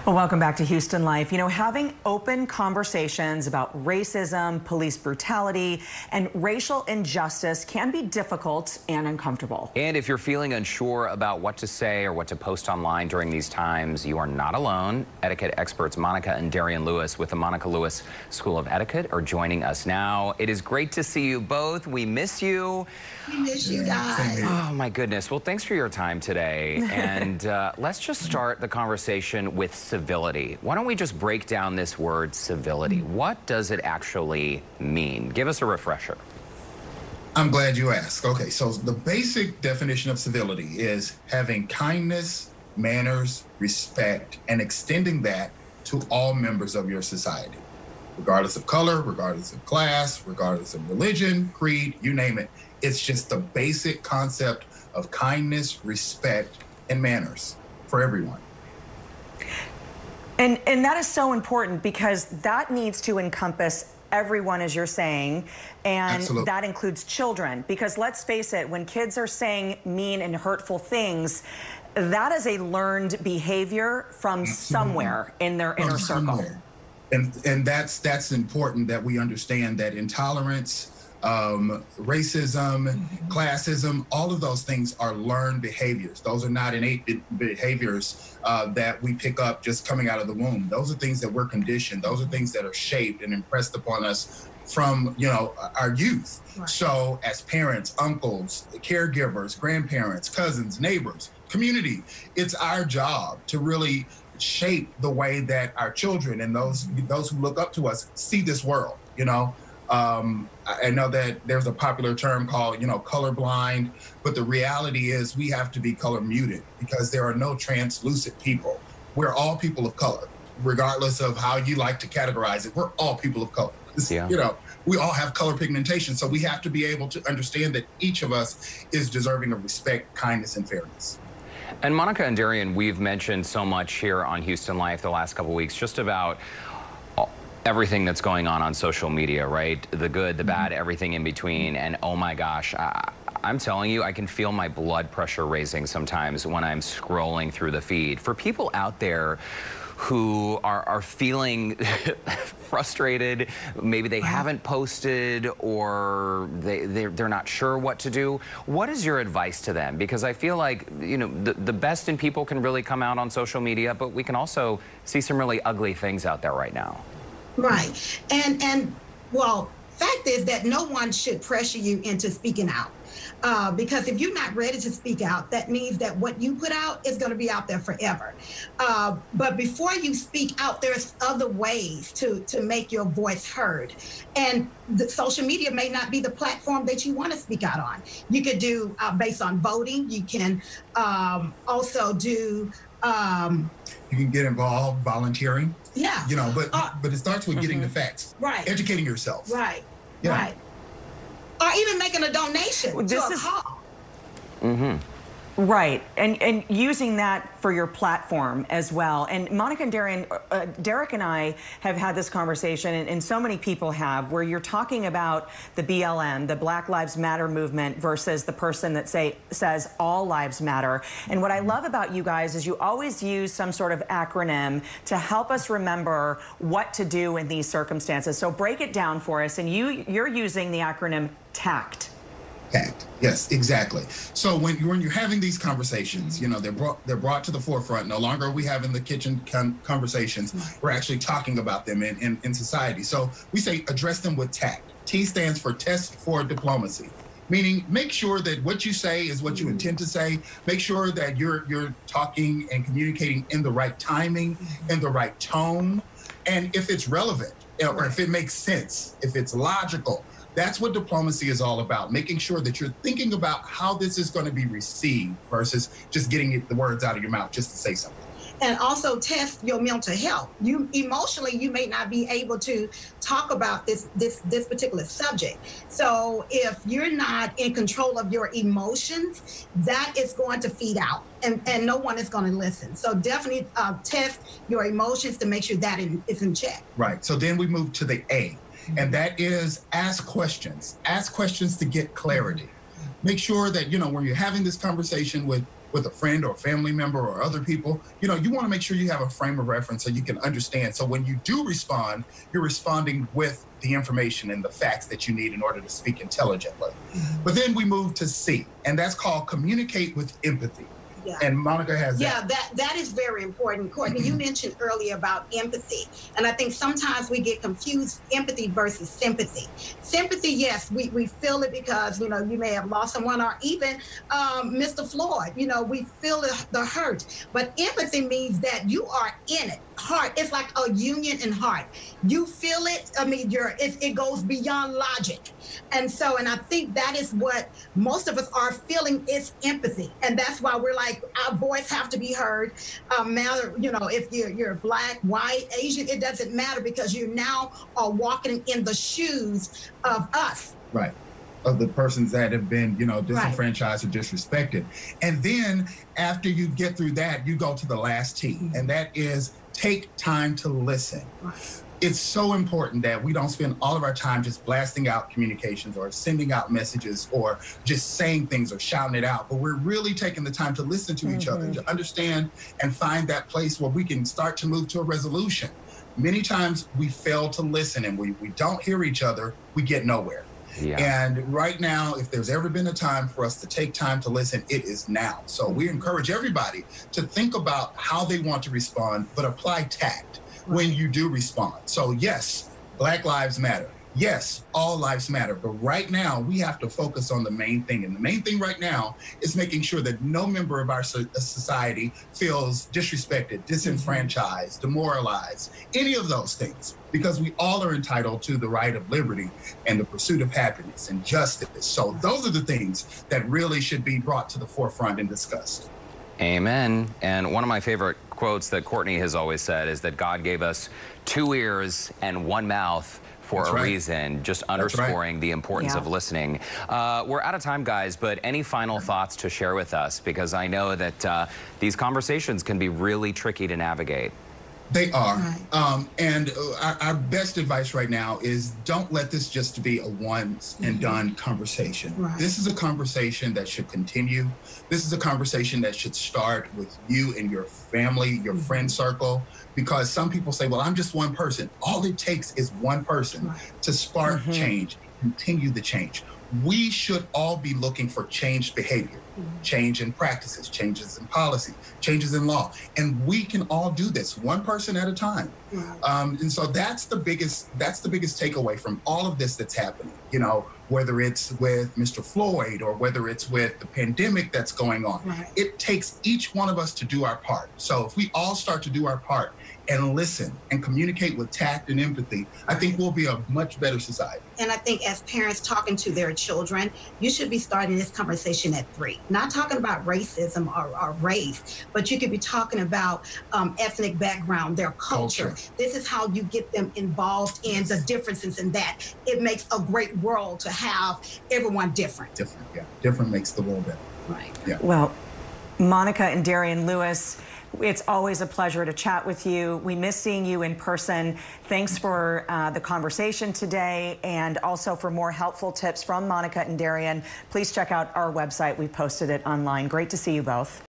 Well, welcome back to Houston Life. You know, having open conversations about racism, police brutality, and racial injustice can be difficult and uncomfortable. And if you're feeling unsure about what to say or what to post online during these times, you are not alone. Etiquette experts Monica and Darian Lewis with the Monica Lewis School of Etiquette are joining us now. It is great to see you both. We miss you. We miss you guys. Oh, my goodness. Well, thanks for your time today. And let's just start the conversation with civility. Why don't we just break down this word civility? What does it actually mean? Give us a refresher. I'm glad you asked. Okay, so the basic definition of civility is having kindness, manners, respect, and extending that to all members of your society, regardless of color, regardless of class, regardless of religion, creed, you name it. It's just the basic concept of kindness, respect, and manners for everyone. And that is so important because that needs to encompass everyone, as you're saying, and Absolutely. That includes children. Because let's face it, when kids are saying mean and hurtful things, that is a learned behavior from somewhere in their inner circle. And that's important that we understand that intolerance, racism, classism, all of those things are learned behaviors. Those are not innate behaviors that we pick up just coming out of the womb. Those are things that we're conditioned. Those are things that are shaped and impressed upon us from, our youth. Right. So as parents, uncles, caregivers, grandparents, cousins, neighbors, community, it's our job to really shape the way that our children and those who look up to us see this world, I know that there's a popular term called, colorblind, but the reality is we have to be color muted because there are no translucent people. We're all people of color, regardless of how you like to categorize it. We're all people of color. Yeah. We all have color pigmentation. So we have to be able to understand that each of us is deserving of respect, kindness, and fairness. And Monica and Darian, we've mentioned so much here on Houston Life the last couple of weeks, just about everything that's going on social media, right? The good, the bad, everything in between. And oh my gosh, I'm telling you, I can feel my blood pressure raising sometimes when I'm scrolling through the feed. For people out there who are feeling frustrated, maybe they haven't posted or they're not sure what to do, what is your advice to them? Because I feel like, the best in people can really come out on social media, but we can also see some really ugly things out there right now. Right. And well, fact is that no one should pressure you into speaking out. Because if you're not ready to speak out, that means that what you put out is going to be out there forever. But before you speak out, there's other ways to make your voice heard. And the social media may not be the platform that you want to speak out on. You could do based on voting. You can also do... you can get involved volunteering. Yeah. But it starts with getting the facts. Right. Educating yourself. Right. Yeah. Right. Or even making a donation to a cause. Right, and using that for your platform as well. And Monica and Darian, Derek and I have had this conversation, and so many people have, where you're talking about the BLM, the Black Lives Matter movement, versus the person that says all lives matter. And what I love about you guys is you always use some sort of acronym to help us remember what to do in these circumstances. So break it down for us, and you're using the acronym TACT. TACT. Yes, exactly. So when you're having these conversations, they're brought to the forefront. No longer are we having the kitchen conversations. We're actually talking about them in society. So we say address them with tact. T stands for test for diplomacy, meaning make sure that what you say is what you intend to say. Make sure that you're talking and communicating in the right timing, in the right tone, and if it's relevant or if it makes sense, if it's logical. That's what diplomacy is all about, making sure that you're thinking about how this is going to be received versus just getting the words out of your mouth just to say something. And also test your mental health. Emotionally, you may not be able to talk about this particular subject. So if you're not in control of your emotions, that is going to feed out, and no one is going to listen. So definitely test your emotions to make sure that is in check. Right. So then we move to the A. And that is ask questions. Ask questions to get clarity. Make sure that, when you're having this conversation with with a friend or family member or other people, you want to make sure you have a frame of reference so you can understand. So when you do respond, you're responding with the information and the facts that you need in order to speak intelligently. But then we move to C, and that's called communicate with empathy. Yeah. And Monica has that. Yeah, that is very important. Courtney, you mentioned earlier about empathy. And I think sometimes we get confused empathy versus sympathy. Sympathy, yes, we feel it because, you may have lost someone, or even Mr. Floyd, we feel the hurt. But empathy means that you are in it. Heart, it's like a union in heart. You feel it. I mean, it goes beyond logic. And I think that is what most of us are feeling, is empathy. And that's why we're like, our voice have to be heard. Matter, if you're black, white, Asian, it doesn't matter, because you now are walking in the shoes of us. Right. Of the persons that have been, disenfranchised or disrespected. And then after you get through that, you go to the last T, and that is take time to listen. Right. It's so important that we don't spend all of our time just blasting out communications or sending out messages or just saying things or shouting it out, but we're really taking the time to listen to each other, to understand and find that place where we can start to move to a resolution. Many times we fail to listen, and we don't hear each other, we get nowhere. Yeah. And right now, if there's ever been a time for us to take time to listen, it is now. So we encourage everybody to think about how they want to respond, but apply tact when you do respond. So yes, Black Lives Matter. Yes, all lives matter. But right now, we have to focus on the main thing. And the main thing right now is making sure that no member of our society feels disrespected, disenfranchised, demoralized, any of those things, because we all are entitled to the right of liberty and the pursuit of happiness and justice. So those are the things that really should be brought to the forefront and discussed. Amen. And one of my favorite quotes that Courtney has always said is that God gave us 2 ears and 1 mouth for a reason, just underscoring the importance of listening. We're out of time, guys, but any final thoughts to share with us? Because I know that these conversations can be really tricky to navigate. They are. And our best advice right now is don't let this just be a once and done conversation. This is a conversation that should continue. This is a conversation that should start with you and your family, your friend circle, because some people say, well, I'm just one person. All it takes is one person to spark change, continue the change. We should all be looking for changed behavior, change in practices, changes in policy, changes in law. And we can all do this one person at a time. And so that's the biggest takeaway from all of this that's happening, whether it's with Mr. Floyd or whether it's with the pandemic that's going on. It takes each one of us to do our part. So if we all start to do our part and listen and communicate with tact and empathy, I think we'll be a much better society. And I think as parents talking to their children, you should be starting this conversation at 3. Not talking about racism or race, but you could be talking about ethnic background, their culture. This is how you get them involved in the differences in that. It makes a great world to have everyone different. Different, yeah. Different makes the world better. Right. Yeah. Well, Monica and Darian Lewis, it's always a pleasure to chat with you. We miss seeing you in person. Thanks for the conversation today, and also for more helpful tips from Monica and Darian. Please check out our website. We posted it online. Great to see you both.